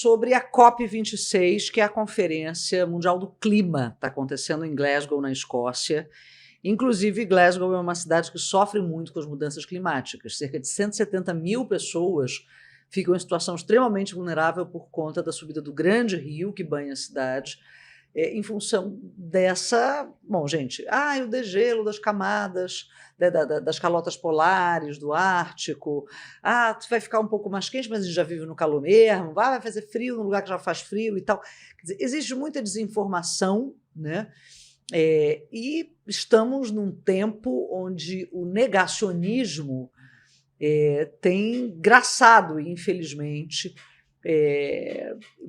sobre a COP26, que é a Conferência Mundial do Clima, está acontecendo em Glasgow, na Escócia. Inclusive, Glasgow é uma cidade que sofre muito com as mudanças climáticas. Cerca de 170 mil pessoas ficam em situação extremamente vulnerável por conta da subida do grande rio que banha a cidade, em função dessa... Bom, gente, o degelo das camadas, das calotas polares, do Ártico. Vai ficar um pouco mais quente, mas a gente já vive no calor mesmo. Vai fazer frio num lugar que já faz frio e tal. Quer dizer, existe muita desinformação, né? E estamos num tempo onde o negacionismo tem graçado, infelizmente,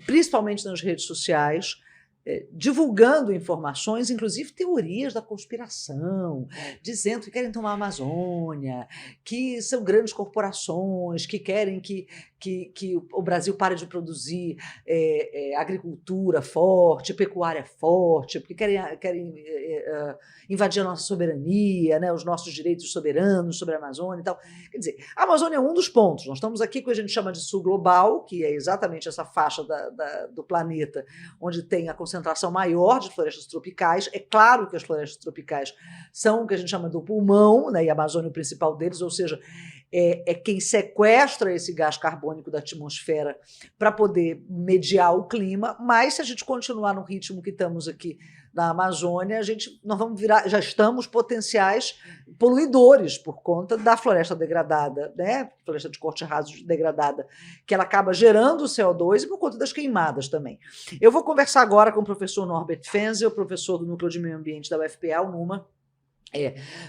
principalmente nas redes sociais, divulgando informações, inclusive teorias da conspiração, dizendo que querem tomar a Amazônia, que são grandes corporações, que querem que o Brasil pare de produzir agricultura forte, pecuária forte, porque querem invadir a nossa soberania, né, os nossos direitos soberanos sobre a Amazônia e tal. Quer dizer, a Amazônia é um dos pontos. Nós estamos aqui com o que a gente chama de sul global, que é exatamente essa faixa do planeta onde tem a concentração maior de florestas tropicais. É claro que as florestas tropicais são o que a gente chama do pulmão, né, e a Amazônia é o principal deles, ou seja, é quem sequestra esse gás carbônico da atmosfera para poder mediar o clima, mas se a gente continuar no ritmo que estamos aqui na Amazônia, nós vamos virar, já estamos potenciais poluidores por conta da floresta degradada, né? Floresta de corte raso degradada, que ela acaba gerando CO2 e por conta das queimadas também. Eu vou conversar agora com o professor Norbert Fenzel, professor do Núcleo de Meio Ambiente da UFPA, o NUMA.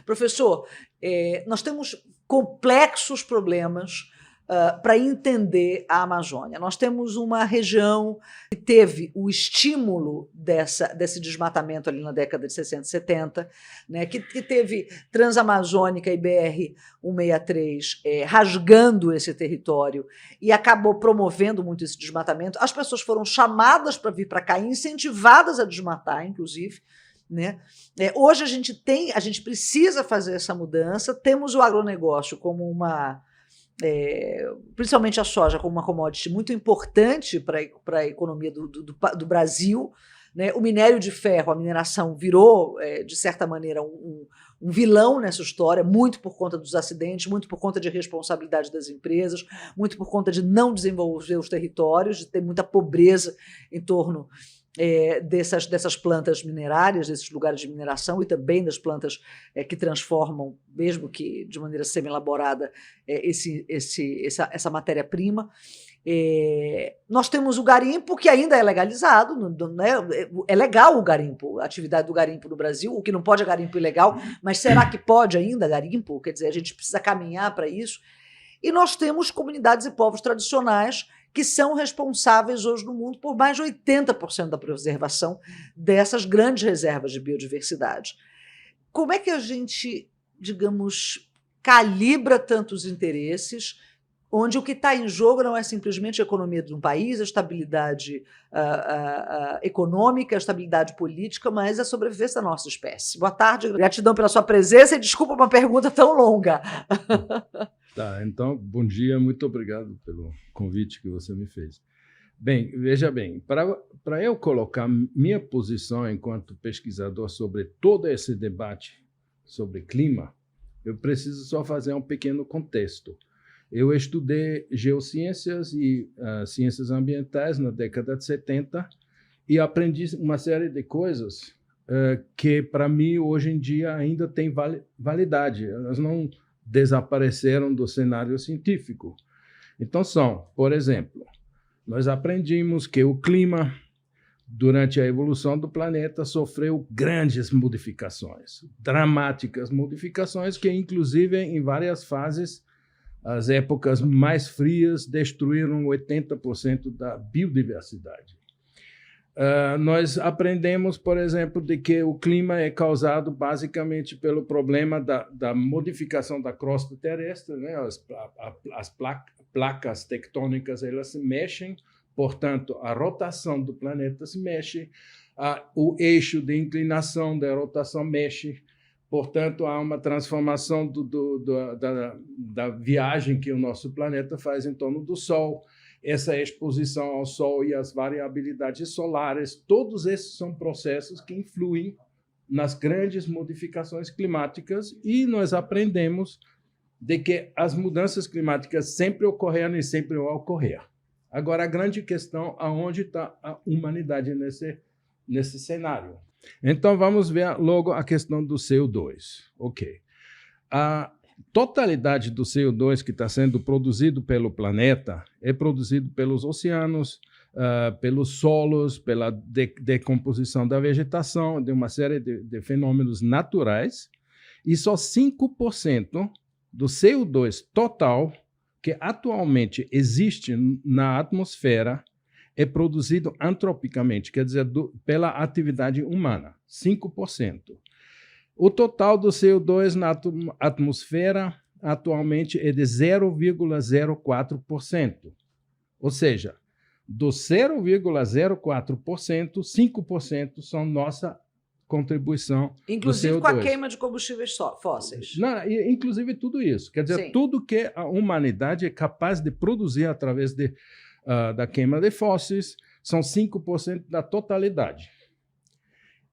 Professor, nós temos complexos problemas para entender a Amazônia. Nós temos uma região que teve o estímulo desse desmatamento ali na década de 60 e 70, né, que teve Transamazônica e BR-163 rasgando esse território e acabou promovendo muito esse desmatamento. As pessoas foram chamadas para vir para cá, incentivadas a desmatar, inclusive, né? Hoje a gente precisa fazer essa mudança. Temos o agronegócio como principalmente a soja como uma commodity muito importante para a economia do Brasil, né? O minério de ferro, a mineração virou, de certa maneira, um vilão nessa história, muito por conta dos acidentes, muito por conta de responsabilidade das empresas, muito por conta de não desenvolver os territórios, de ter muita pobreza em torno dessas plantas minerárias, desses lugares de mineração e também das plantas que transformam, mesmo que de maneira semi-elaborada, essa matéria-prima. Nós temos o garimpo, que ainda é legalizado, né? É legal o garimpo, a atividade do garimpo no Brasil. O que não pode é garimpo ilegal, mas será que pode ainda garimpo? Quer dizer, a gente precisa caminhar para isso. E nós temos comunidades e povos tradicionais que são responsáveis hoje no mundo por mais de 80% da preservação dessas grandes reservas de biodiversidade. Como é que a gente, digamos, calibra tantos interesses, onde o que está em jogo não é simplesmente a economia de um país, a estabilidade econômica, a estabilidade política, mas a sobrevivência da nossa espécie? Boa tarde, gratidão pela sua presença e desculpa uma pergunta tão longa. Tá, então, bom dia, muito obrigado pelo convite que você me fez. Bem, veja bem, para eu colocar minha posição enquanto pesquisador sobre todo esse debate sobre clima, eu preciso só fazer um pequeno contexto. Eu estudei geociências e ciências ambientais na década de 70 e aprendi uma série de coisas que, para mim, hoje em dia ainda tem validade. Elas não desapareceram do cenário científico. Então por exemplo, nós aprendimos que o clima, durante a evolução do planeta, sofreu grandes modificações, dramáticas modificações que, inclusive, em várias fases, as épocas mais frias destruíram 80% da biodiversidade. Nós aprendemos, por exemplo, de que o clima é causado basicamente pelo problema da modificação da crosta terrestre, né? As placas tectônicas elas se mexem, portanto, a rotação do planeta se mexe, o eixo de inclinação da rotação mexe, portanto, há uma transformação da viagem que o nosso planeta faz em torno do Sol. essa exposição ao sol e as variabilidades solares, todos esses são processos que influem nas grandes modificações climáticas e nós aprendemos de que as mudanças climáticas sempre ocorreram e sempre vão ocorrer. Agora, a grande questão, aonde está a humanidade nesse cenário? Então, vamos ver logo a questão do CO2. Ok. A totalidade do CO2 que está sendo produzido pelo planeta é produzido pelos oceanos, pelos solos, pela decomposição da vegetação, de uma série de fenômenos naturais, e só 5% do CO2 total que atualmente existe na atmosfera é produzido antropicamente, quer dizer, pela atividade humana, 5%. O total do CO2 na atmosfera atualmente é de 0,04%. Ou seja, dos 0,04%, 5% são nossa contribuição inclusive do CO2. Com a queima de combustíveis fósseis. Não, inclusive tudo isso. Quer dizer, Sim. Tudo que a humanidade é capaz de produzir através da queima de fósseis são 5% da totalidade.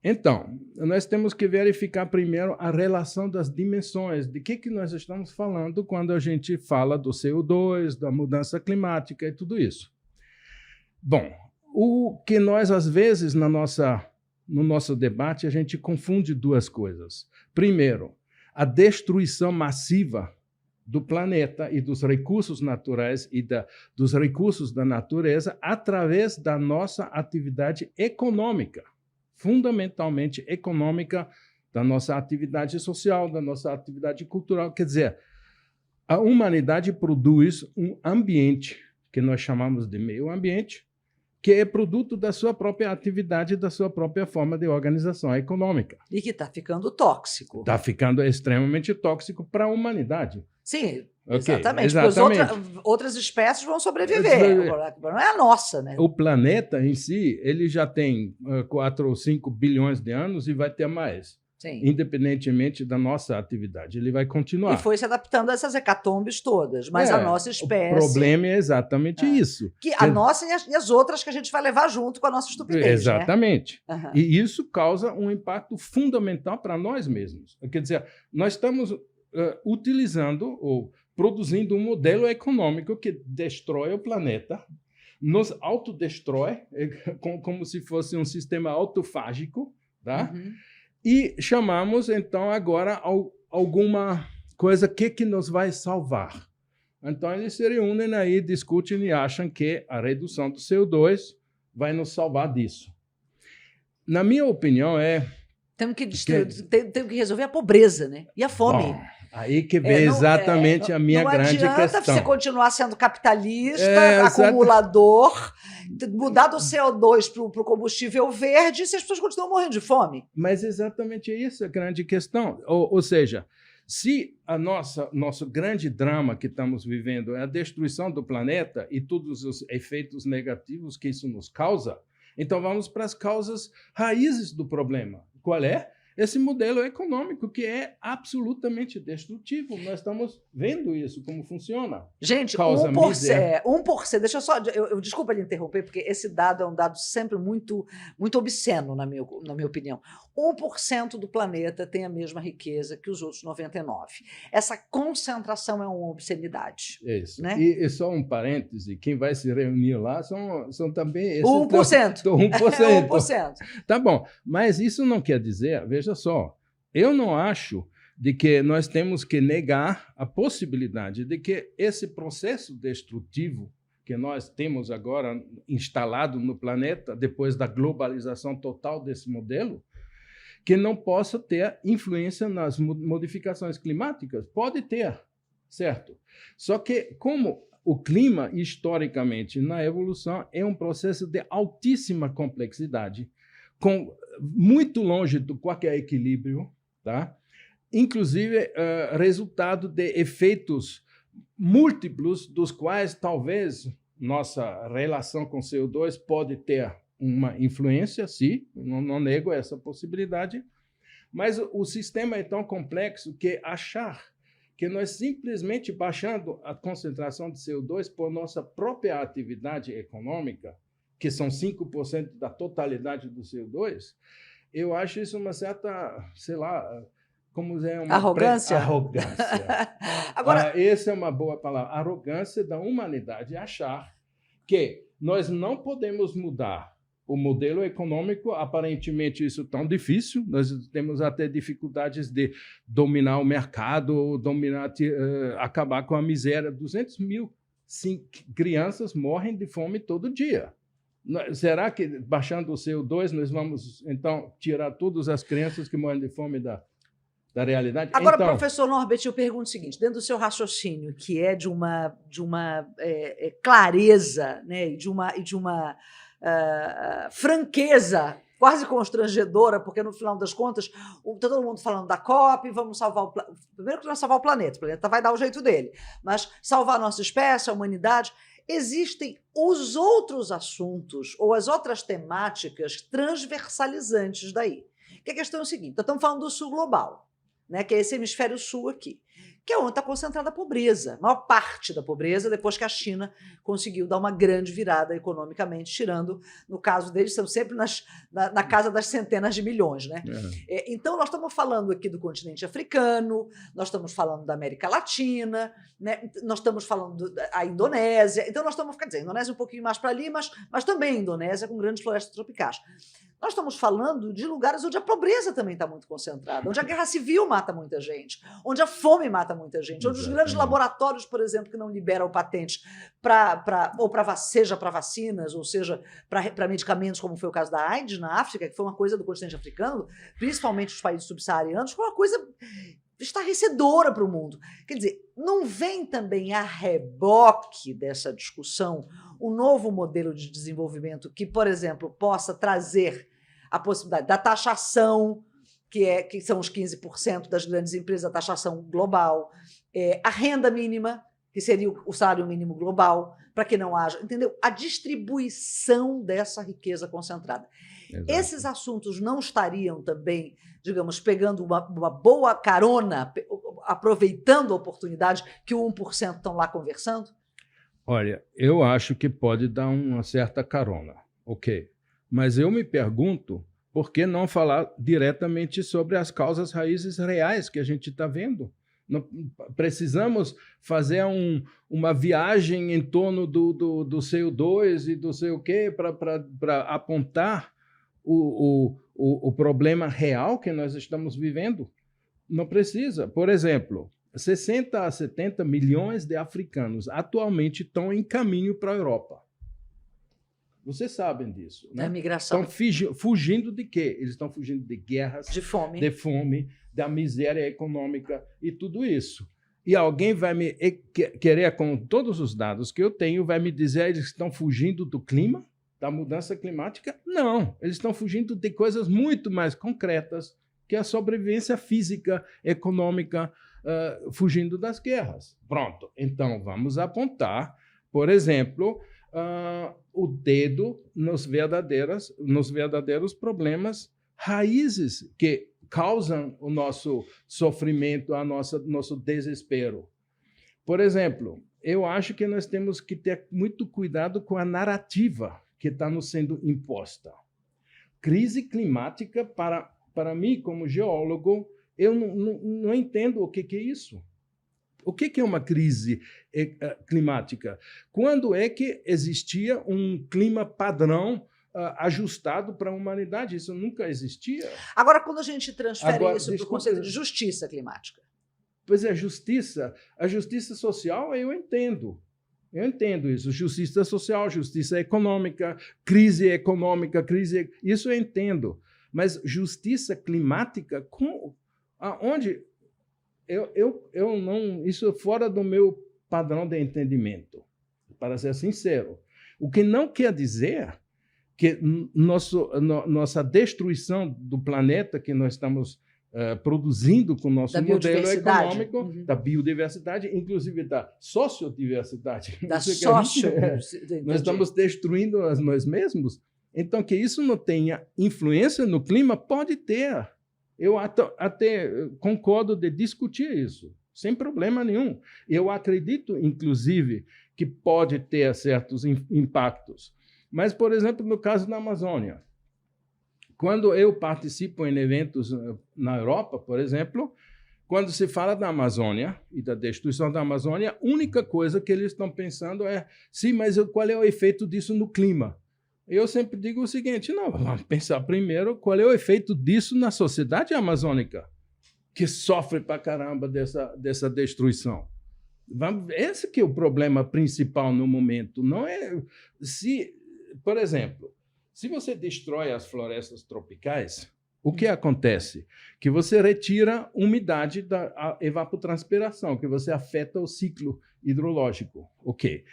Então, nós temos que verificar primeiro a relação das dimensões, de que nós estamos falando quando a gente fala do CO2, da mudança climática e tudo isso. Bom, o que nós, às vezes, no nosso debate, a gente confunde duas coisas. Primeiro, a destruição massiva do planeta e dos recursos naturais e dos recursos da natureza através da nossa atividade econômica, fundamentalmente econômica, da nossa atividade social, da nossa atividade cultural. Quer dizer, a humanidade produz um ambiente que nós chamamos de meio ambiente, que é produto da sua própria atividade, da sua própria forma de organização econômica. E que está ficando tóxico. Está ficando extremamente tóxico para a humanidade. Sim, Okay, exatamente. exatamente. Porque outras espécies vão sobreviver. Não é a nossa, né? O planeta em si, ele já tem 4 ou 5 bilhões de anos e vai ter mais. Sim. Independentemente da nossa atividade. Ele vai continuar. E foi se adaptando a essas hecatombes todas. Mas a nossa espécie... O problema é exatamente isso. Que a nossa e as outras que a gente vai levar junto com a nossa estupidez. Exatamente. Né? Uhum. E isso causa um impacto fundamental para nós mesmos. Quer dizer, nós estamos utilizando ou produzindo um modelo econômico que destrói o planeta, nos autodestrói, como se fosse um sistema autofágico, tá? Uhum. E chamamos, então, agora alguma coisa que nos vai salvar. Então, eles se reúnem aí, discutem e acham que a redução do CO2 vai nos salvar disso. Na minha opinião, temos que resolver a pobreza, né? E a fome. Bom, aí que vem exatamente a minha grande questão. Não adianta você continuar sendo capitalista, acumulador, mudar do CO2 para o combustível verde se as pessoas continuam morrendo de fome. Mas exatamente isso é a grande questão. Ou seja, se nosso grande drama que estamos vivendo é a destruição do planeta e todos os efeitos negativos que isso nos causa, então vamos para as causas raízes do problema. Qual é? Esse modelo econômico que é absolutamente destrutivo. Nós estamos vendo isso, como funciona. Gente, 1%, deixa eu só... desculpa lhe interromper, porque esse dado é um dado sempre muito, muito obsceno, na minha opinião. 1% do planeta tem a mesma riqueza que os outros 99%. Essa concentração é uma obscenidade. Isso. Né? E só um parêntese, quem vai se reunir lá são também... Esses 1%. 1%. 1%. Tá bom, mas isso não quer dizer, veja só, eu não acho de que nós temos que negar a possibilidade de que esse processo destrutivo que nós temos agora instalado no planeta, depois da globalização total desse modelo, que não possa ter influência nas modificações climáticas. Pode ter, certo? Só que, como o clima, historicamente, na evolução, é um processo de altíssima complexidade, muito longe de qualquer equilíbrio, tá? Inclusive resultado de efeitos múltiplos, dos quais talvez nossa relação com CO2 pode ter uma influência, sim, não nego essa possibilidade, mas o sistema é tão complexo que achar que nós simplesmente baixando a concentração de CO2 por nossa própria atividade econômica, que são 5% da totalidade do CO2, eu acho isso uma certa, sei lá, como dizer, uma arrogância. Arrogância. Agora, essa é uma boa palavra. Arrogância da humanidade, achar que nós não podemos mudar o modelo econômico, aparentemente isso é tão difícil, nós temos até dificuldades de dominar o mercado, acabar com a miséria. 200 mil crianças morrem de fome todo dia. Será que, baixando o CO2, nós vamos, então, tirar todas as crianças que morrem de fome da realidade? Agora, então, professor Norbert, eu pergunto o seguinte, dentro do seu raciocínio, que é de uma clareza, né, e de uma franqueza quase constrangedora, porque, no final das contas, todo mundo falando da COP, vamos salvar o planeta. Primeiro que nós salvar o planeta vai dar o jeito dele, mas salvar a nossa espécie, a humanidade. Existem os outros assuntos ou as outras temáticas transversalizantes daí. Que a questão é o seguinte, nós estamos falando do sul global, né, que é esse hemisfério sul aqui, que é onde está concentrada a pobreza, a maior parte da pobreza, depois que a China conseguiu dar uma grande virada economicamente, tirando, no caso deles, são sempre na casa das centenas de milhões. Né? Então, nós estamos falando aqui do continente africano, nós estamos falando da América Latina, né? Nós estamos falando da Indonésia, então nós estamos, quer dizer, a Indonésia um pouquinho mais para ali, mas também a Indonésia com grandes florestas tropicais. Nós estamos falando de lugares onde a pobreza também está muito concentrada, onde a guerra civil mata muita gente, onde a fome mata muita gente, onde os grandes laboratórios, por exemplo, que não liberam patentes seja para vacinas, ou seja, para medicamentos, como foi o caso da AIDS na África, que foi uma coisa do continente africano, principalmente os países subsaarianos, foi uma coisa estarrecedora para o mundo. Quer dizer, não vem também a reboque dessa discussão um novo modelo de desenvolvimento que, por exemplo, possa trazer a possibilidade da taxação, que são os 15% das grandes empresas, a taxação global, a renda mínima, que seria o salário mínimo global, para que não haja, entendeu? A distribuição dessa riqueza concentrada. Exato. Esses assuntos não estariam também, digamos, pegando uma boa carona, aproveitando a oportunidade que o 1% estão lá conversando? Olha, eu acho que pode dar uma certa carona, ok. Mas eu me pergunto por que não falar diretamente sobre as causas raízes reais que a gente está vendo. Não, precisamos fazer uma viagem em torno do CO2 e do sei o quê para apontar o problema real que nós estamos vivendo? Não precisa. Por exemplo, 60 a 70 milhões de africanos atualmente estão em caminho para a Europa. Vocês sabem disso, né? A migração. Estão fugindo de quê? Eles estão fugindo de guerras, de fome, da miséria econômica e tudo isso. E alguém vai me querer, com todos os dados que eu tenho, vai me dizer que eles estão fugindo do clima, da mudança climática? Não, eles estão fugindo de coisas muito mais concretas, que é a sobrevivência física, econômica, fugindo das guerras. Pronto, então vamos apontar, por exemplo, o dedo nos verdadeiros problemas raízes que causam o nosso sofrimento, nosso desespero. Por exemplo, eu acho que nós temos que ter muito cuidado com a narrativa que está nos sendo imposta. Crise climática, para mim, como geólogo, eu não entendo o que é isso. O que é uma crise climática? Quando é que existia um clima padrão ajustado para a humanidade? Isso nunca existia. Agora, quando a gente transfere isso para o conceito de justiça climática. Pois é, a justiça social eu entendo. Eu entendo isso. Justiça social, justiça econômica, isso eu entendo. Mas justiça climática, aonde? Eu não, isso é fora do meu padrão de entendimento, para ser sincero. O que não quer dizer que nossa destruição do planeta que nós estamos produzindo com o nosso modelo econômico, da biodiversidade, inclusive da sociodiversidade. Nós estamos destruindo nós mesmos. Então, que isso não tenha influência no clima, pode ter. Eu até concordo de discutir isso. sem problema nenhum. Eu acredito, inclusive, que pode ter certos impactos. Mas, por exemplo, no caso da Amazônia, quando eu participo em eventos na Europa, por exemplo, quando se fala da Amazônia e da destruição da Amazônia, a única coisa que eles estão pensando é, sim, mas qual é o efeito disso no clima? Eu sempre digo o seguinte, não, vamos pensar primeiro qual é o efeito disso na sociedade amazônica, que sofre pra caramba dessa destruição. Esse que é o problema principal no momento. Não é por exemplo, se você destrói as florestas tropicais, o que acontece? Que você retira umidade da evapotranspiração, que você afeta o ciclo hidrológico. Ok.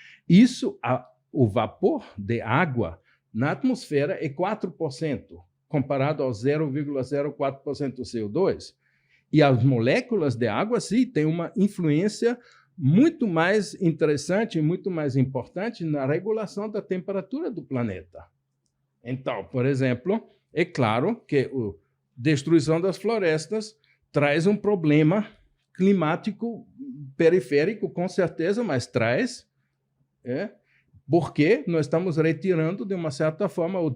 O vapor de água na atmosfera é 4%, comparado ao 0,04% do CO2. E as moléculas de água, sim, têm uma influência muito mais interessante e muito mais importante na regulação da temperatura do planeta. Então, por exemplo, é claro que a destruição das florestas traz um problema climático periférico, com certeza, mas traz, porque nós estamos retirando, de uma certa forma, ou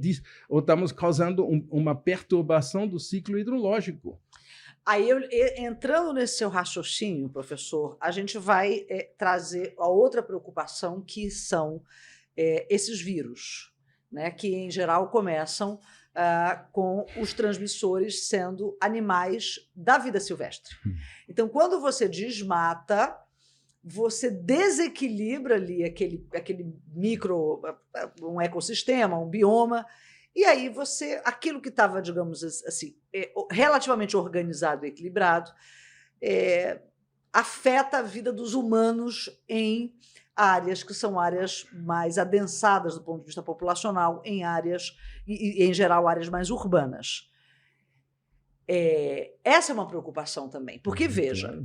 estamos causando uma perturbação do ciclo hidrológico. Aí, entrando nesse seu raciocínio, professor, a gente vai trazer a outra preocupação, que são esses vírus, né, que, em geral, começam com os transmissores sendo animais da vida silvestre. Então, quando você desmata, você desequilibra ali aquele um ecossistema, um bioma, e aí aquilo que estava, digamos assim, relativamente organizado e equilibrado, afeta a vida dos humanos em áreas que são áreas mais adensadas do ponto de vista populacional, em áreas, e em geral, áreas mais urbanas. Essa é uma preocupação também, porque, veja,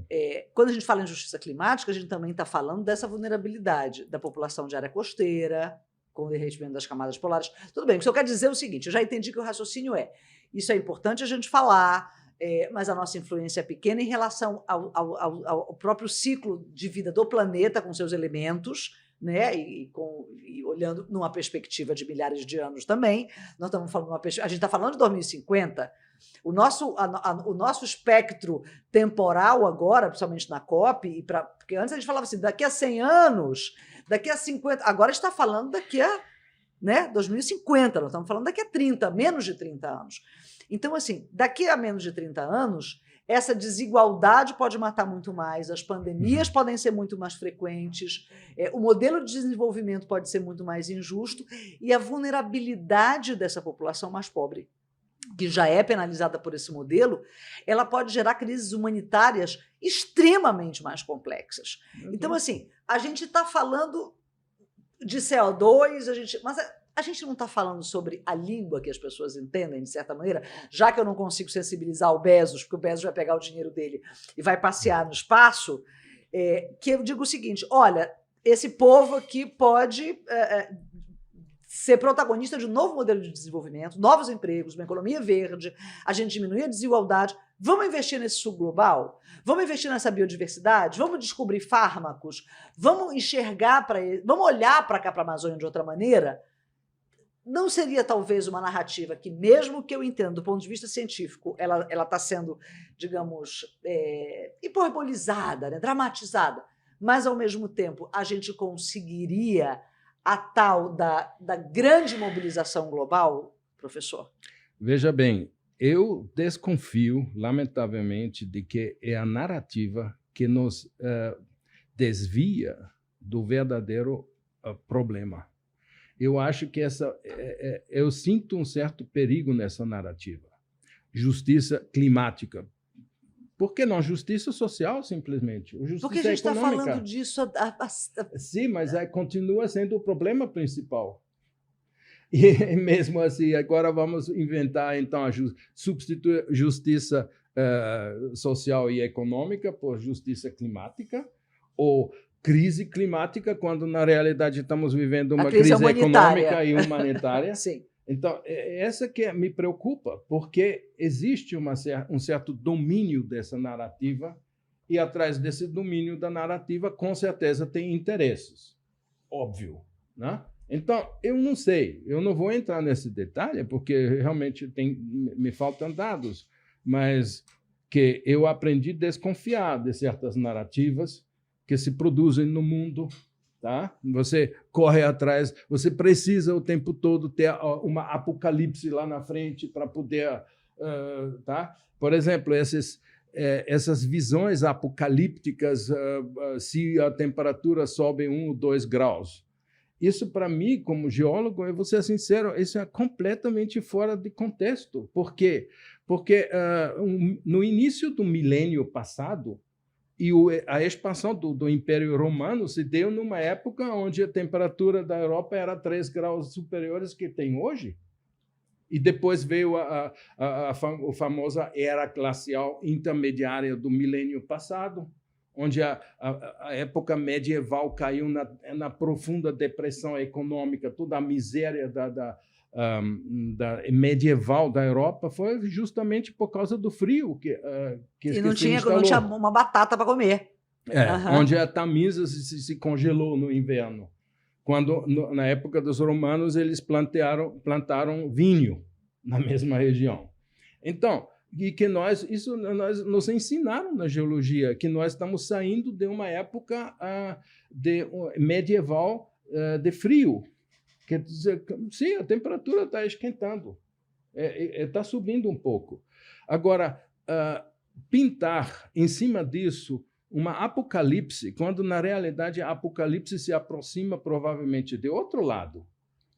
quando a gente fala em justiça climática, a gente também está falando dessa vulnerabilidade da população de área costeira, com o derretimento das camadas polares. Tudo bem, o que eu quero dizer é o seguinte, eu já entendi que o raciocínio isso é importante a gente falar, mas a nossa influência é pequena em relação ao próprio ciclo de vida do planeta, com seus elementos, né? E olhando numa perspectiva de milhares de anos também. Nós estamos falando a gente está falando de 2050. O nosso espectro temporal agora, principalmente na COP, porque antes a gente falava assim, daqui a 100 anos, daqui a 50, agora está falando daqui a 2050, nós estamos falando daqui a 30, menos de 30 anos. Então, assim, daqui a menos de 30 anos, essa desigualdade pode matar muito mais, as pandemias podem ser muito mais frequentes, o modelo de desenvolvimento pode ser muito mais injusto e a vulnerabilidade dessa população mais pobre, que já é penalizada por esse modelo, ela pode gerar crises humanitárias extremamente mais complexas. Então, assim, a gente está falando de CO2, mas a gente não está falando sobre a língua que as pessoas entendem, de certa maneira, já que eu não consigo sensibilizar o Bezos, porque o Bezos vai pegar o dinheiro dele e vai passear no espaço, que eu digo o seguinte, olha, esse povo aqui pode ser protagonista de um novo modelo de desenvolvimento, novos empregos, uma economia verde, a gente diminuir a desigualdade. Vamos investir nesse sul global? Vamos investir nessa biodiversidade? Vamos descobrir fármacos? Vamos enxergar vamos olhar para cá, para a Amazônia, de outra maneira? Não seria, talvez, uma narrativa que, mesmo que eu entenda do ponto de vista científico, ela está sendo, digamos, hiperbolizada, né, dramatizada, mas, ao mesmo tempo, a gente conseguiria a tal da grande mobilização global, professor? Veja bem, eu desconfio, lamentavelmente, de que é a narrativa que nos desvia do verdadeiro problema. Eu acho que eu sinto um certo perigo nessa narrativa. Justiça climática. Por que não? Justiça social, simplesmente. Justiça porque a gente está falando disso. Sim, mas continua sendo o problema principal. E mesmo assim, agora vamos inventar, então, substituir justiça social e econômica por justiça climática, ou crise climática, quando, na realidade, estamos vivendo uma crise econômica e humanitária. Sim. Então, essa que me preocupa, porque existe um certo domínio dessa narrativa e atrás desse domínio da narrativa, com certeza, tem interesses. Óbvio, né? Então, eu não sei, eu não vou entrar nesse detalhe, porque realmente me faltam dados, mas que eu aprendi a desconfiar de certas narrativas que se produzem no mundo. Tá? Você corre atrás, você precisa o tempo todo ter uma apocalipse lá na frente para poder... tá? Por exemplo, essas visões apocalípticas, se a temperatura sobe 1 ou 2 graus. Isso, para mim, como geólogo, eu vou ser sincero, isso é completamente fora de contexto. Por quê? Porque no início do milênio passado, e a expansão do Império Romano se deu numa época onde a temperatura da Europa era 3 graus superiores que tem hoje. E depois veio a famosa era glacial intermediária do milênio passado, onde a época medieval caiu na profunda depressão econômica, toda a miséria da medieval da Europa foi justamente por causa do frio que e não tinha uma batata para comer. Onde a Tamisa se congelou no inverno. Quando, na época dos romanos, eles plantaram vinho na mesma região. Então, e que nós nos ensinaram na geologia, que nós estamos saindo de uma época medieval de frio. Quer dizer, sim, a temperatura está esquentando, está subindo um pouco. Agora, pintar em cima disso uma apocalipse, quando na realidade a apocalipse se aproxima provavelmente de outro lado.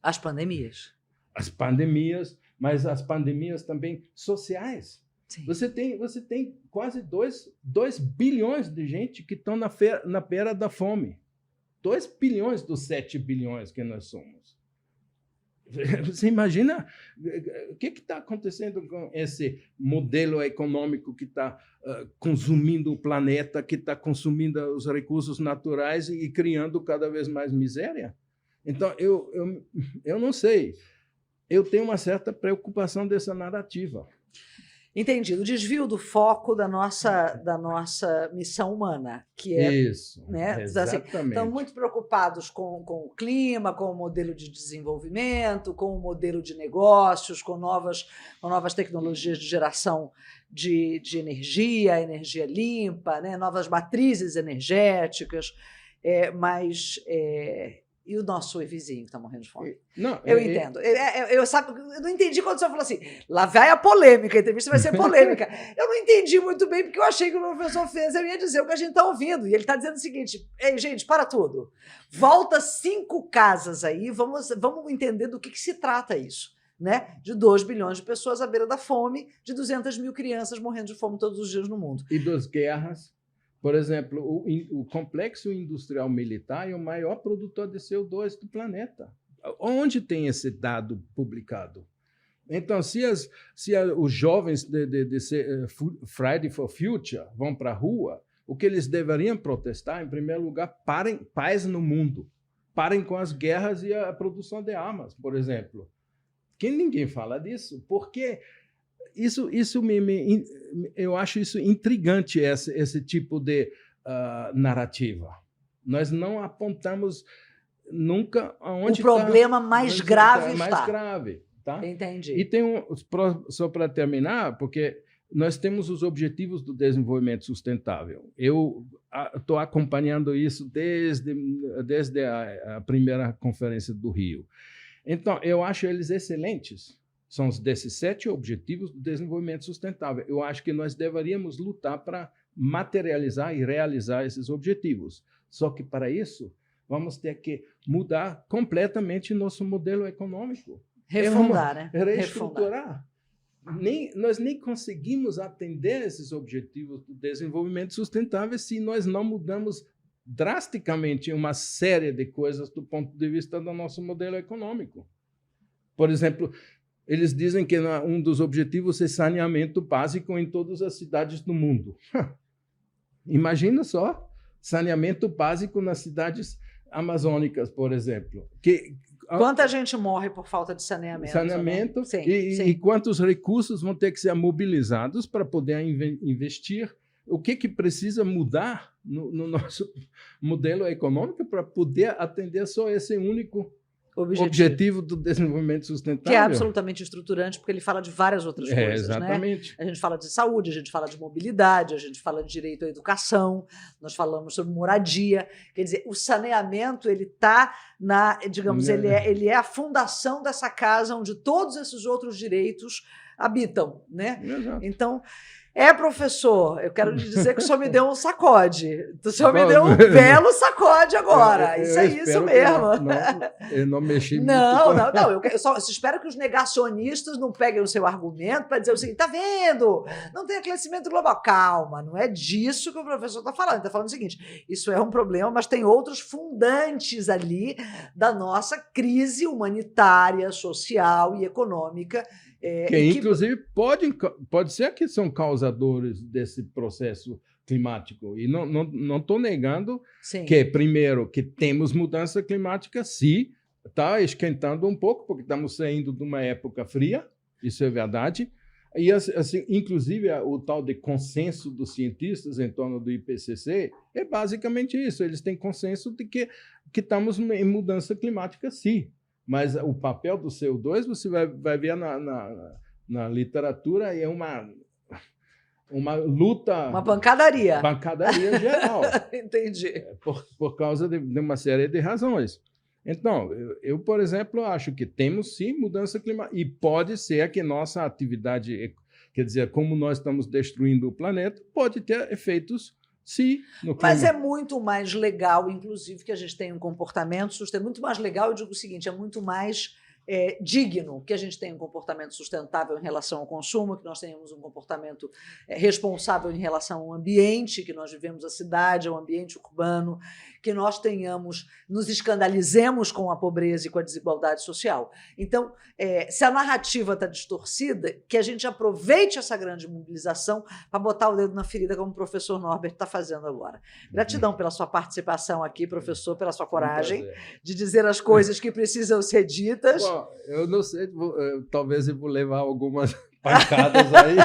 As pandemias. As pandemias, mas as pandemias também sociais. Sim. Você tem quase 2 bilhões de gente que estão na beira da fome. 2 bilhões dos 7 bilhões que nós somos. Você imagina o que está acontecendo com esse modelo econômico que está consumindo o planeta, que está consumindo os recursos naturais e criando cada vez mais miséria? Então, eu não sei. Eu tenho uma certa preocupação dessa narrativa. Entendido. O desvio do foco da nossa missão humana, que é... Isso, né, exatamente. Assim, estão muito preocupados com o clima, com o modelo de desenvolvimento, com o modelo de negócios, com novas tecnologias de geração de energia limpa, né, novas matrizes energéticas, mas... E o nosso vizinho que está morrendo de fome? Não, eu entendo. Eu não entendi quando você falou assim, lá vai a polêmica, a entrevista vai ser polêmica. Eu não entendi muito bem, porque eu achei que o professor fez, eu ia dizer o que a gente está ouvindo. E ele está dizendo o seguinte, ei, gente, para tudo. Volta 5 casas aí, vamos entender do que se trata isso. Né? De 2 bilhões de pessoas à beira da fome, de 200 mil crianças morrendo de fome todos os dias no mundo. E das guerras. Por exemplo, o complexo industrial militar é o maior produtor de CO2 do planeta. Onde tem esse dado publicado? Então, se os jovens de Friday for Future vão para a rua, o que eles deveriam protestar, em primeiro lugar, paz no mundo. Parem com as guerras e a produção de armas, por exemplo. Que ninguém fala disso, porque... eu acho isso intrigante, esse tipo de narrativa. Nós não apontamos nunca aonde o problema mais grave está. Mais grave, tá? Entendi. E tem só para terminar, porque nós temos os Objetivos do Desenvolvimento Sustentável. Eu estou acompanhando isso desde a primeira conferência do Rio. Então, eu acho eles excelentes. São os 17 Objetivos do Desenvolvimento Sustentável. Eu acho que nós deveríamos lutar para materializar e realizar esses objetivos. Só que, para isso, vamos ter que mudar completamente nosso modelo econômico. Refundar, né? Reestruturar. Nós nem conseguimos atender esses Objetivos do Desenvolvimento Sustentável se nós não mudamos drasticamente uma série de coisas do ponto de vista do nosso modelo econômico. Por exemplo... Eles dizem que um dos objetivos é saneamento básico em todas as cidades do mundo. Imagina só, saneamento básico nas cidades amazônicas, por exemplo. Quanta gente morre por falta de saneamento? Saneamento, né? Sim. E quantos recursos vão ter que ser mobilizados para poder investir o que precisa mudar no nosso modelo econômico para poder atender só esse único objetivo do desenvolvimento sustentável. Que é absolutamente estruturante, porque ele fala de várias outras coisas. Exatamente. Né? A gente fala de saúde, a gente fala de mobilidade, a gente fala de direito à educação, nós falamos sobre moradia. Quer dizer, o saneamento, ele está digamos, ele é a fundação dessa casa onde todos esses outros direitos habitam. Né? Exato. Então, professor, eu quero lhe dizer que o senhor me deu um sacode. O senhor me deu um belo sacode agora. Isso é isso mesmo. Eu não mexi muito. Não. Eu só espero que os negacionistas não peguem o seu argumento para dizer o seguinte: tá vendo? Não tem aquecimento global. Calma, não é disso que o professor está falando. Ele está falando o seguinte: isso é um problema, mas tem outros fundantes ali da nossa crise humanitária, social e econômica. Inclusive, pode ser que são causadores desse processo climático. E não estou negando que, primeiro, que temos mudança climática, sim, está esquentando um pouco, porque estamos saindo de uma época fria, isso é verdade. E, assim, inclusive, o tal de consenso dos cientistas em torno do IPCC é basicamente isso. Eles têm consenso de que estamos em mudança climática, sim. Mas o papel do CO2, você vai ver na literatura, é uma luta... Uma pancadaria. Pancadaria geral. Entendi. Por causa de uma série de razões. Então, eu, por exemplo, acho que temos, sim, mudança climática. E pode ser que nossa atividade, quer dizer, como nós estamos destruindo o planeta, pode ter efeitos... Sim, mas é muito mais legal, inclusive, que a gente tenha um comportamento sustentável. Muito mais legal, eu digo o seguinte, é muito mais digno que a gente tenha um comportamento sustentável em relação ao consumo, que nós tenhamos um comportamento responsável em relação ao ambiente que nós vivemos, a cidade, ao ambiente urbano, que nós nos escandalizemos com a pobreza e com a desigualdade social. Então, se a narrativa está distorcida, que a gente aproveite essa grande mobilização para botar o dedo na ferida, como o professor Norbert está fazendo agora. Gratidão pela sua participação aqui, professor, pela sua coragem de dizer as coisas que precisam ser ditas. Bom, eu não sei, talvez eu vou levar algumas pancadas aí.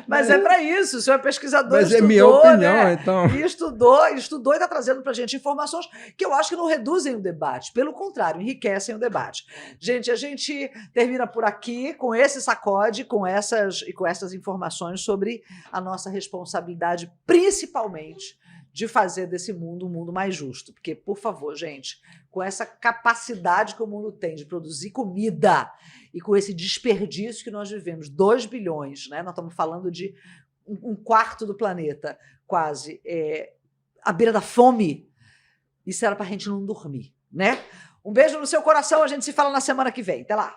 Mas é para isso, o senhor é pesquisador, mas estudou, é minha opinião, né? Então. E estudou e está trazendo para a gente informações que eu acho que não reduzem o debate, pelo contrário, enriquecem o debate. Gente, a gente termina por aqui com esse sacode, com essas informações sobre a nossa responsabilidade, principalmente de fazer desse mundo um mundo mais justo. Porque, por favor, gente, com essa capacidade que o mundo tem de produzir comida e com esse desperdício que nós vivemos, 2 bilhões, né? Nós estamos falando de um quarto do planeta, quase, à beira da fome, isso era para a gente não dormir, né? Um beijo no seu coração, a gente se fala na semana que vem. Até lá!